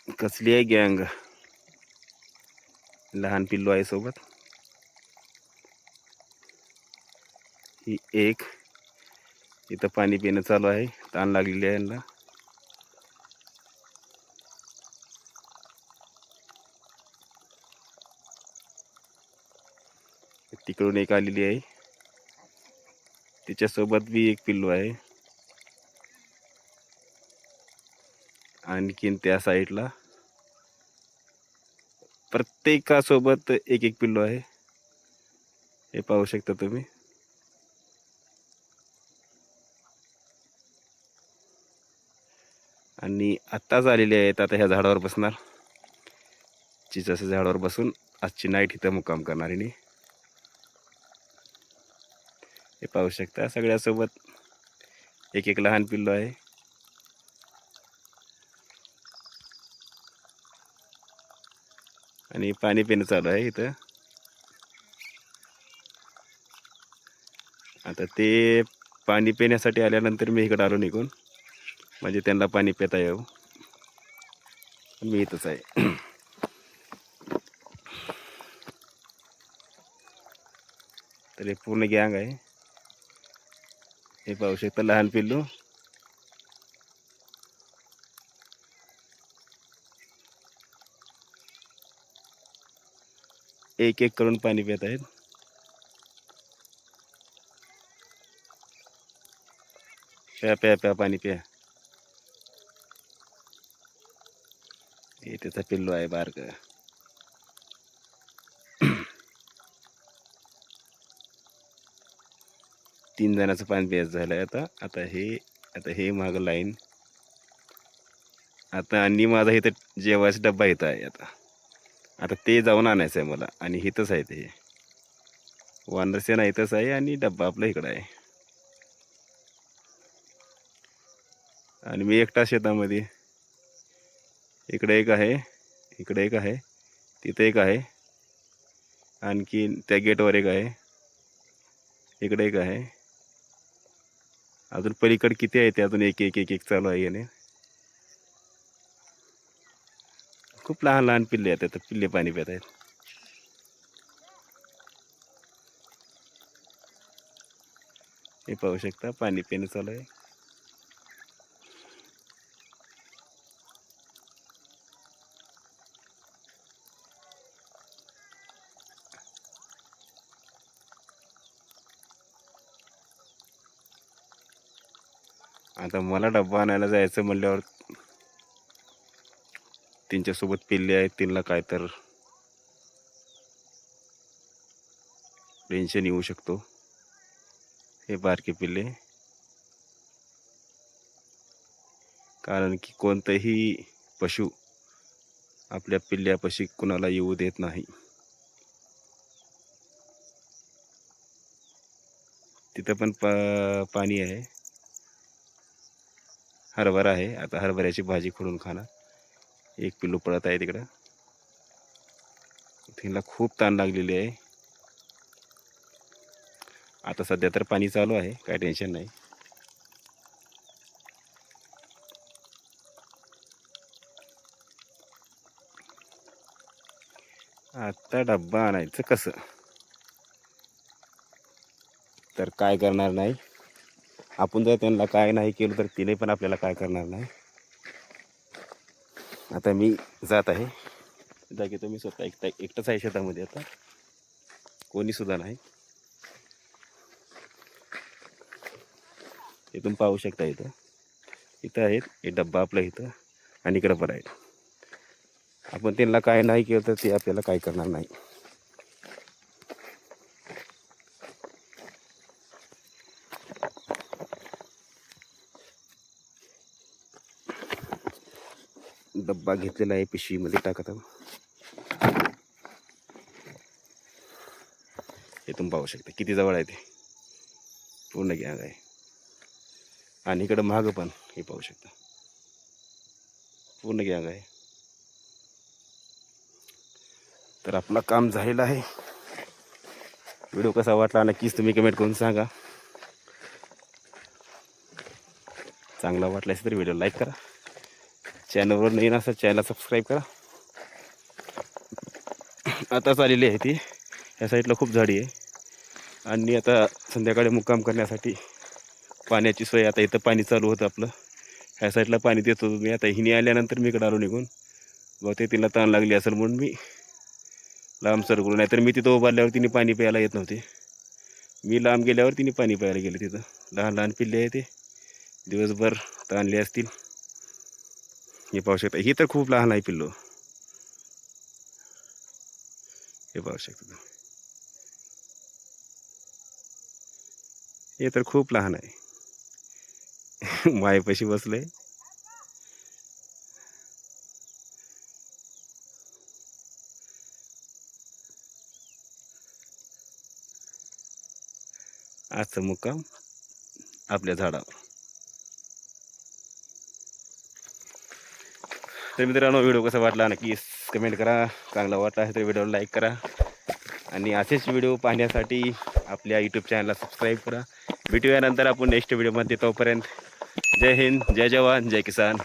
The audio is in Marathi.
कसली आहे गँग. लहान पिल्लू आहे सोबत. ही एक इथं पाणी पिणं चालू आहे. ताण लागलेली आहे यांना. तिकडून एक आलेली आहे. तिच्यासोबत बी एक पिल्लू आहे. आणखीन त्या साईडला प्रत्येकासोबत एक एक पिल्लू आहे. हे पाहू शकता तुम्ही. आणि आत्ताच आलेले आहेत. आता ह्या झाडावर बसणार. चिंचेच्या झाडावर बसून आजची नाईट इथं मुक्काम करणार आहे. हे पाहू शकता सगळ्यासोबत एक एक लहान पिल्लू आहे. आणि पाणी पिणं चालू आहे इथं. आता ते पाणी पिण्यासाठी आल्यानंतर मी इकडं आलो निघून, म्हणजे त्यांना पाणी पिता यावं. मी इथंच आहे. तर हे पूर्ण गँग आहे. हे पाहू शकता लहान पिल्लू. एक एक करून पाणी पित आहेत. प्या प्या प्या पाणी प्या. हे त्याचा पिल्लू आहे बारक. तीन जणांचं पाणी प्यायचं झालंय आता. आता हे माग लाईन. आता आणि माझा इथं जेवायचा डब्बा इथं आहे. आता ते जाऊन आणायचं आहे मला. आणि इथंच आहे ते वानरसेना इथंच आहे. आणि डब्बा आपला इकडं आहे. आणि मी एकटा शेतामध्ये. इकडे एक आहे, इकडे एक आहे, तिथे एक आहे, आणखीन त्या गेटवर एक आहे, इकडे एक आहे. अजून पलीकडे किती आहे ते अजून एक एक एक एक चालू आहे याने. खूप लहान लहान पिल्ले आहेत. आता पिल्ले पाणी पित आहेत. हे पाहू शकता पाणी पिणं चालू आहे. आता मला डब्बा आणायला जायचं म्हणल्यावर त्यांच्यासोबत पिल्ले आहेत. त्यांना काय तर टेन्शन येऊ शकतो. हे बारके पिल्ले. कारण की कोणतंही पशु आपल्या पिल्ल्यापाशी कुणाला येऊ देत नाही. तिथं पण पाणी आहे. हरभरा आहे. आता हरभऱ्याची भाजी खोडून खाणार. एक पिल्लू पळत आहे तिकडं. तिला खूप ताण लागलेली आहे. आता सध्या तर पाणी चालू आहे, काय टेन्शन नाही. आता डब्बा आणायचं कसं, तर काय करणार नाही. आपण जर त्यांना काय नाही केलं तर तिने पण आपल्याला काय करणार नाही. आता मी जात आहे. जागी तुम्ही स्वतः एकटाच आहे शेतामध्ये. आता कोणी सुद्धा नाही. इथून पाहू शकता. इथं आहेत हे डब्बा आपला इथं. आणि इकडं पण आहेत. आपण त्यांना काय नाही केलं तर ते आपल्याला काय करणार नाही. डब्बा घेतलेला आहे, पिशवीमध्ये टाकत आहोत. इथून पाहू शकता किती जवळ आहे ते. पूर्ण गँग आहे. आणि इकडं मागं पण हे पाहू शकता पूर्ण गँग आहे. तर आपलं काम झालेलं आहे. व्हिडिओ कसा वाटला नक्कीच तुम्ही कमेंट करून सांगा. चांगला वाटला असेल तर व्हिडिओ लाईक करा. चॅनलवर नवीन असा चॅनल सबस्क्राईब करा. आताच आलेली आहे ती. ह्या साईडला खूप झाडी आहे आणि आता संध्याकाळी मुक्काम करण्यासाठी पाण्याची सोय. आता इथं पाणी चालू होतं आपलं. ह्या साईडला पाणी देतो मी. आता हिने आल्यानंतर मी इकडं आलो निघून. बहुते तिला ताण लागली असेल म्हणून मी लांब सरकलो. नाहीतर मी तिथं उभारल्यावर तिने पाणी प्यायला येत नव्हते. मी लांब गेल्यावर तिने पाणी प्यायला गेले. तिथं लहान लहान पिल्ले आहे ते दिवसभर ताणले असतील. हे पाहू शकता. ही तर खूप लहान आहे पिल्लो. हे पाहू शकता. हे तर खूप लहान आहे. मायपाशी बसलंय. आजचा मुक्काम आपल्या झाडावर. तर मित्रांनो, व्हिडिओ कसा वाटला नक्की कमेंट करा. चांगला वाटला आहे तर व्हिडिओला लाईक करा आणि असेच व्हिडिओ पाहण्यासाठी आपल्या यूट्यूब चॅनलला सबस्क्राईब करा. भेटूया नंतर आपण नेक्स्ट व्हिडिओमध्ये. तोपर्यंत जय हिंद, जय जवान, जय किसान.